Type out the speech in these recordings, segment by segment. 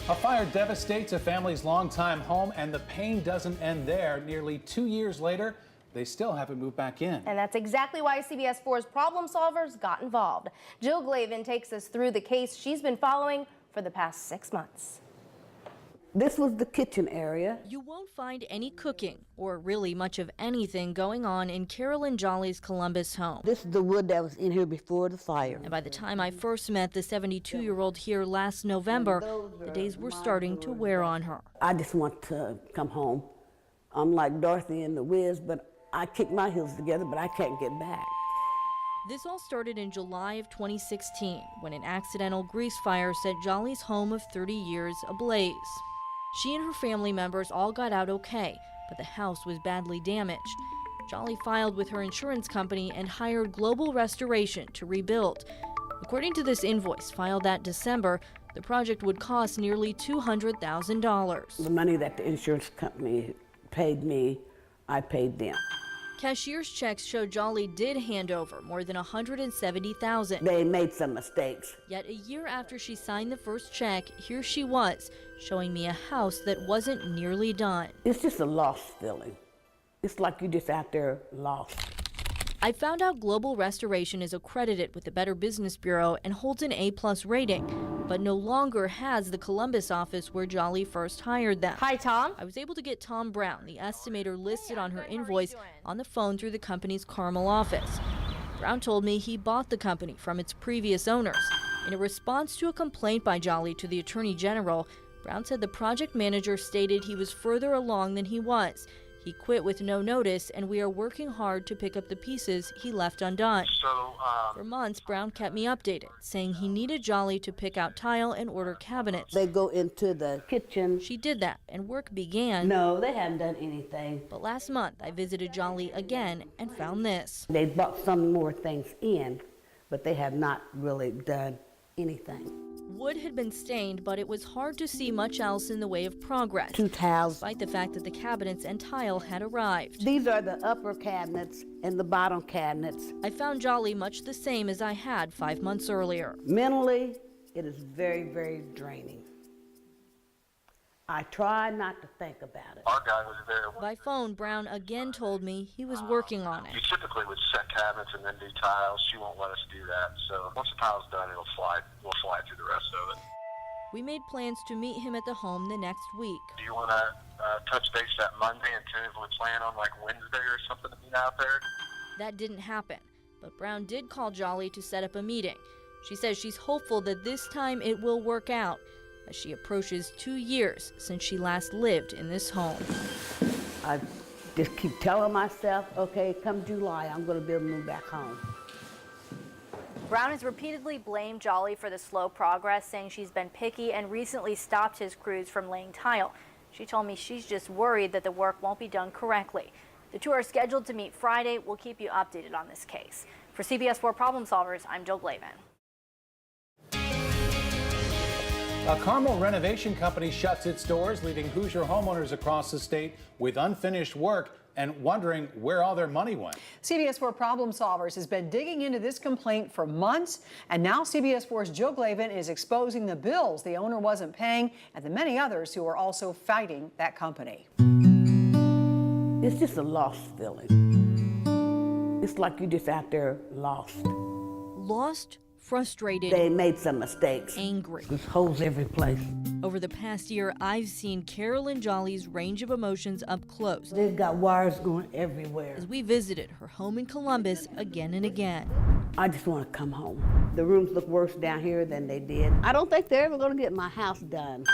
A fire devastates a family's longtime home, and the pain doesn't end there. Nearly 2 years later, they still haven't moved back in. And that's exactly why CBS4's Problem Solvers got involved. Jill Glavin takes us through the case she's been following for the past 6 months. This was the kitchen area. You won't find any cooking or really much of anything going on in Carolyn Jolly's Columbus home. This is the wood that was in here before the fire. And by the time I first met the 72-year-old here last November, the days were starting to wear on her. I just want to come home. I'm like Dorothy in The Wiz, but I kick my heels together, but I can't get back. This all started in July of 2016 when an accidental grease fire set Jolly's home of 30 years ablaze. She and her family members all got out okay, but the house was badly damaged. Jolly filed with her insurance company and hired Global Restoration to rebuild. According to this invoice filed that December, the project would cost nearly $200,000. The money that the insurance company paid me, I paid them. Cashier's checks show Jolly did hand over more than $170,000. They made some mistakes. Yet a year after she signed the first check, here she was, showing me a house that wasn't nearly done. It's just a lost feeling. It's like you're just out there lost. I found out Global Restoration is accredited with the Better Business Bureau and holds an A+ rating, but no longer has the Columbus office where Jolly first hired them. Hi, Tom. I was able to get Tom Brown, the estimator listed on her invoice, on the phone through the company's Carmel office. Brown told me he bought the company from its previous owners. In a response to a complaint by Jolly to the Attorney General, Brown said the project manager stated he was further along than he was. He quit with no notice, and we are working hard to pick up the pieces he left undone. For months, Brown kept me updated, saying he needed Jolly to pick out tile and order cabinets. They go into the kitchen. She did that, and work began. No, they haven't done anything. But last month, I visited Jolly again and found this. They brought some more things in, but they have not really done anything. Wood had been stained, but it was hard to see much else in the way of progress. 2 towels. Despite the fact that the cabinets and tile had arrived. These are the upper cabinets and the bottom cabinets. I found Jolly much the same as I had 5 months earlier. Mentally, it is very, very draining. I try not to think about it. Our guy was there. By phone, Brown again told me he was working on it. He typically would set cabinets and then do tiles. She won't let us do that. So once the tile's done, we'll slide through the rest of it. We made plans to meet him at the home the next week. Do you want to touch base that Monday and tentatively plan on like Wednesday or something to meet out there? That didn't happen, but Brown did call Jolly to set up a meeting. She says she's hopeful that this time it will work out, as she approaches 2 years since she last lived in this home. I just keep telling myself, okay, come July, I'm going to be able to move back home. Brown has repeatedly blamed Jolly for the slow progress, saying she's been picky and recently stopped his crews from laying tile. She told me she's just worried that the work won't be done correctly. The two are scheduled to meet Friday. We'll keep you updated on this case. For CBS4 Problem Solvers, I'm Jill Glavin. A Carmel renovation company shuts its doors, leaving Hoosier homeowners across the state with unfinished work and wondering where all their money went. CBS4 Problem Solvers has been digging into this complaint for months, and now CBS4's Jill Glavin is exposing the bills the owner wasn't paying and the many others who are also fighting that company. It's just a lost feeling. It's like you're just out there lost. Lost, frustrated, They made some mistakes. angry. There's holes every place. Over the past year, I've seen Carolyn Jolly's range of emotions up close They've got wires going everywhere. as we visited her home in Columbus again and again. I just want to come home. The rooms look worse down here than they did. I don't think they're ever going to get my house done.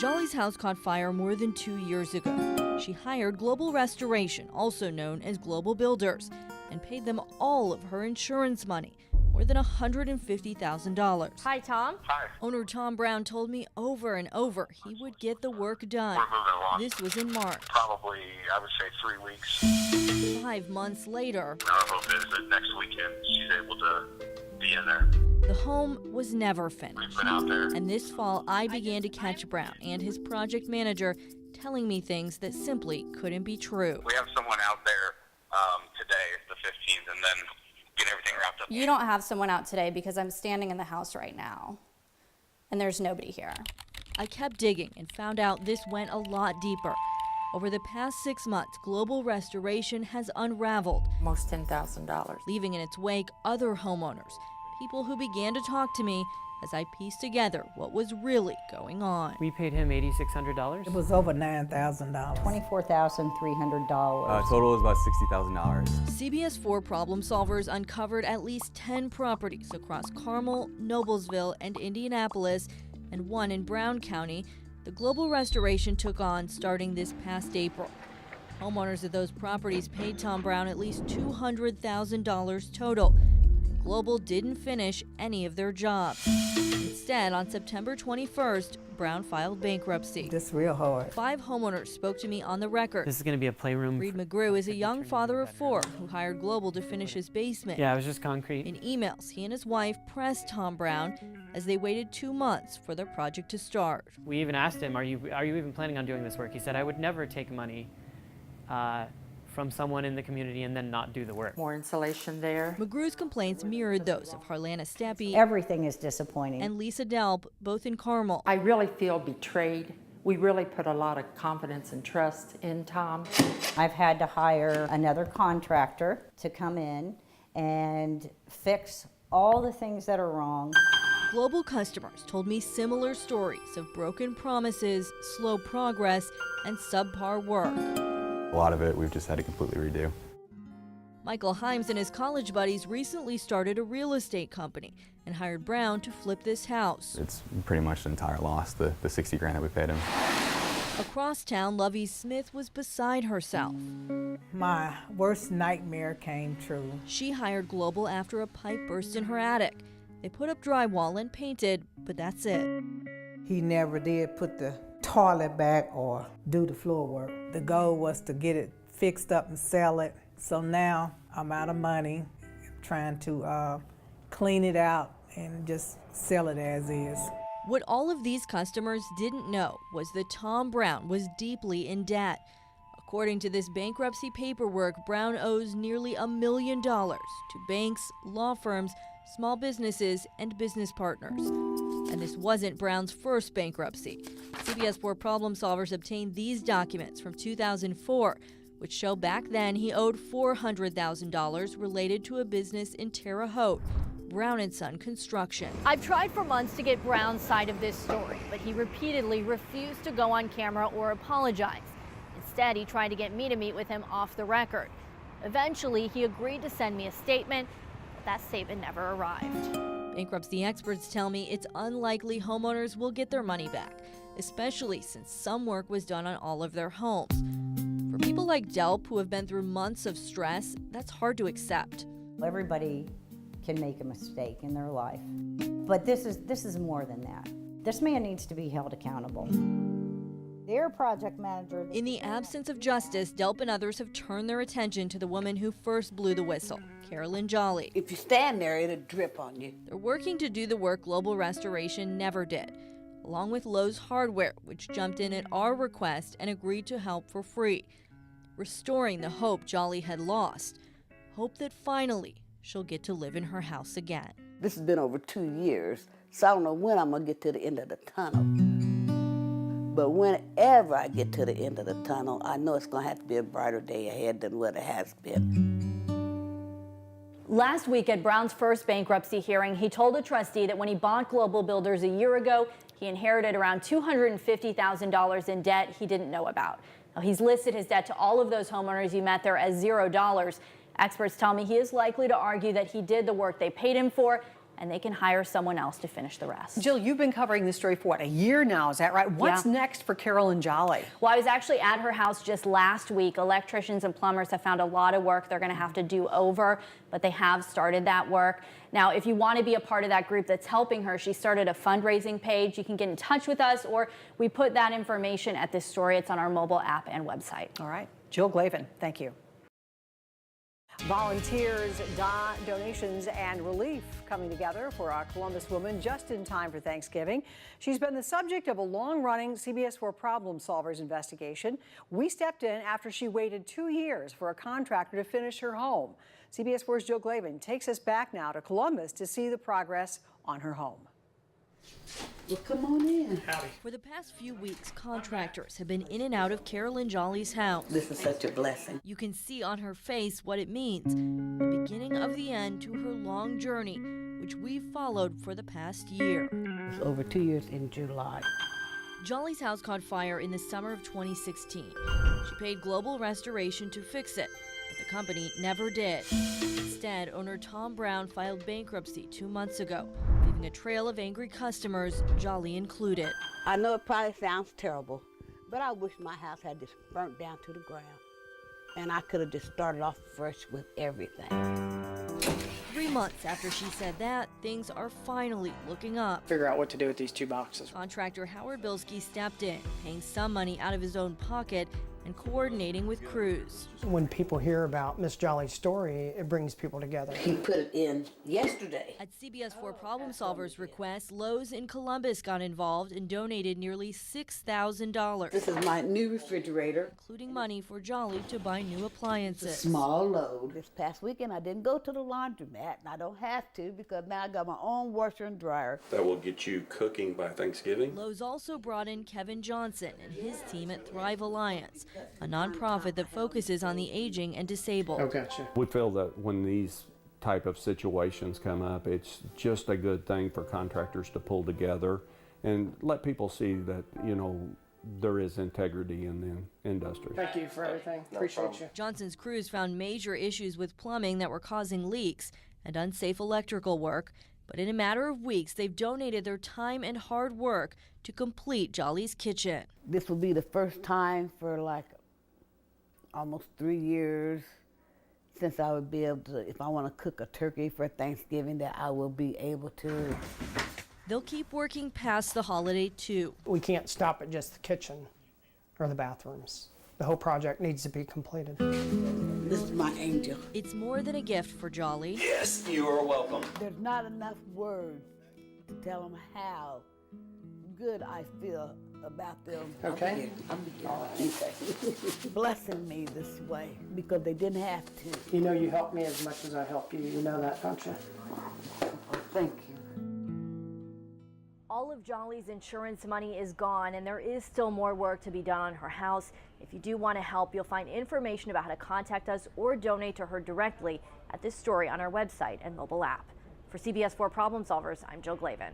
Jolly's house caught fire more than 2 years ago. She hired Global Restoration, also known as Global Builders, and paid them all of her insurance money, more than $150,000. Hi, Tom. Hi. Owner Tom Brown told me over and over he would get the work done. We're moving along. This was in March. Probably, I would say 3 weeks. 5 months later, Our hope is that next weekend she's able to be in there. the home was never We've finished. been out there. And this fall, I began to catch Brown and his project manager telling me things that simply couldn't be true. We have someone out there today, the 15th, and then get everything wrapped up. You don't have someone out today because I'm standing in the house right now and there's nobody here. I kept digging and found out this went a lot deeper. Over the past 6 months, Global Restoration has unraveled, Almost $10,000. leaving in its wake other homeowners, people who began to talk to me as I pieced together what was really going on. We paid him $8,600. It was over $9,000. $24,300. Total is about $60,000. CBS4 problem solvers uncovered at least 10 properties across Carmel, Noblesville, and Indianapolis, and one in Brown County the Global Restoration took on starting this past April. Homeowners of those properties paid Tom Brown at least $200,000 total. Global didn't finish any of their jobs. Instead, on September 21st, Brown filed bankruptcy. This is real hard. 5 homeowners spoke to me on the record. This is going to be a playroom. Reed McGrew is a young father of 4 who hired Global to finish his basement. Yeah, it was just concrete. In emails, he and his wife pressed Tom Brown as they waited 2 months for their project to start. We even asked him, are you even planning on doing this work? He said, I would never take money from someone in the community and then not do the work. More insulation there. McGrew's complaints mirrored those of Harlana Steppi Everything is disappointing. and Lisa Delp, both in Carmel. I really feel betrayed. We really put a lot of confidence and trust in Tom. I've had to hire another contractor to come in and fix all the things that are wrong. Global customers told me similar stories of broken promises, slow progress, and subpar work. A lot of it we've just had to completely redo. Michael Himes and his college buddies recently started a real estate company and hired Brown to flip this house. It's pretty much an entire loss, the $60 grand that we paid him. Across town, Lovey Smith was beside herself. My worst nightmare came true. She hired Global after a pipe burst in her attic. They put up drywall and painted, but that's it. He never did put the toilet back or do the floor work. The goal was to get it fixed up and sell it. So now I'm out of money, trying to clean it out and just sell it as is. What all of these customers didn't know was that Tom Brown was deeply in debt. According to this bankruptcy paperwork, Brown owes nearly $1 million to banks, law firms, small businesses, and business partners. And this wasn't Brown's first bankruptcy. CBS4 problem solvers obtained these documents from 2004, which show back then he owed $400,000 related to a business in Terre Haute, Brown & Son Construction. I've tried for months to get Brown's side of this story, but he repeatedly refused to go on camera or apologize. Instead, he tried to get me to meet with him off the record. Eventually, he agreed to send me a statement, but that statement never arrived. Bankruptcy experts tell me it's unlikely homeowners will get their money back, especially since some work was done on all of their homes. For people like Delp, who have been through months of stress, that's hard to accept. Everybody can make a mistake in their life. But this is more than that. This man needs to be held accountable. Their project manager. In the absence of justice, Delp and others have turned their attention to the woman who first blew the whistle, Carolyn Jolly. If you stand there, it'll drip on you. They're working to do the work Global Restoration never did, along with Lowe's Hardware, which jumped in at our request and agreed to help for free, restoring the hope Jolly had lost, hope that finally she'll get to live in her house again. This has been over 2 years, so I don't know when I'm gonna get to the end of the tunnel. But whenever I get to the end of the tunnel, I know it's gonna have to be a brighter day ahead than what it has been. Last week at Brown's first bankruptcy hearing, he told a trustee that when he bought Global Builders a year ago, he inherited around $250,000 in debt he didn't know about. Now, he's listed his debt to all of those homeowners he met there as $0. Experts tell me he is likely to argue that he did the work they paid him for, and they can hire someone else to finish the rest. Jill, you've been covering this story for what, a year now, is that right? What's next for Carolyn Jolly? Well, I was actually at her house just last week. Electricians and plumbers have found a lot of work they're going to have to do over, but they have started that work. Now, if you want to be a part of that group that's helping her, she started a fundraising page. You can get in touch with us, or we put that information at this story. It's on our mobile app and website. All right. Jill Glavin, thank you. Volunteers, donations, and relief coming together for a Columbus woman just in time for Thanksgiving. She's been the subject of a long-running CBS4 Problem Solvers investigation. We stepped in after she waited 2 years for a contractor to finish her home. CBS4's Jill Glavin takes us back now to Columbus to see the progress on her home. Well, come on in. For the past few weeks, contractors have been in and out of Carolyn Jolly's house. This is such a blessing. You can see on her face what it means, the beginning of the end to her long journey, which we've followed for the past year. It's over 2 years in July. Jolly's house caught fire in the summer of 2016. She paid Global Restoration to fix it, but the company never did. Instead, owner Tom Brown filed bankruptcy 2 months ago, leaving a trail of angry customers, Jolly included. I know it probably sounds terrible, but I wish my house had just burnt down to the ground. And I could have just started off fresh with everything. 3 months after she said that, things are finally looking up. Figure out what to do with these 2 boxes. Contractor Howard Bilski stepped in, paying some money out of his own pocket and coordinating with crews. When people hear about Miss Jolly's story, it brings people together. He put it in yesterday. At CBS4 Problem Solvers' request, Lowe's in Columbus got involved and donated nearly $6,000. This is my new refrigerator. Including money for Jolly to buy new appliances. Small load. This past weekend, I didn't go to the laundromat, and I don't have to because now I got my own washer and dryer. That will get you cooking by Thanksgiving. Lowe's also brought in Kevin Johnson and his team at Thrive Alliance, a nonprofit that focuses on the aging and disabled. Oh, gotcha. We feel that when these type of situations come up, it's just a good thing for contractors to pull together and let people see that, you know, there is integrity in the industry. Thank you for everything. Appreciate you. Johnson's crews found major issues with plumbing that were causing leaks and unsafe electrical work, but in a matter of weeks, they've donated their time and hard work to complete Jolly's kitchen. This will be the first time for like almost 3 years since I would be able to, if I want to cook a turkey for Thanksgiving, that I will be able to. They'll keep working past the holiday, too. We can't stop at just the kitchen or the bathrooms. The whole project needs to be completed. This is my angel. It's more than a gift for Jolly. Yes, you are welcome. There's not enough words to tell them how good I feel about them. Okay. Blessing me this way because they didn't have to. You know you help me as much as I help you. You know that, don't you? Oh, thank you. All of Jolly's insurance money is gone, and there is still more work to be done on her house. If you do want to help, you'll find information about how to contact us or donate to her directly at this story on our website and mobile app. For CBS4 Problem Solvers, I'm Jill Glavin.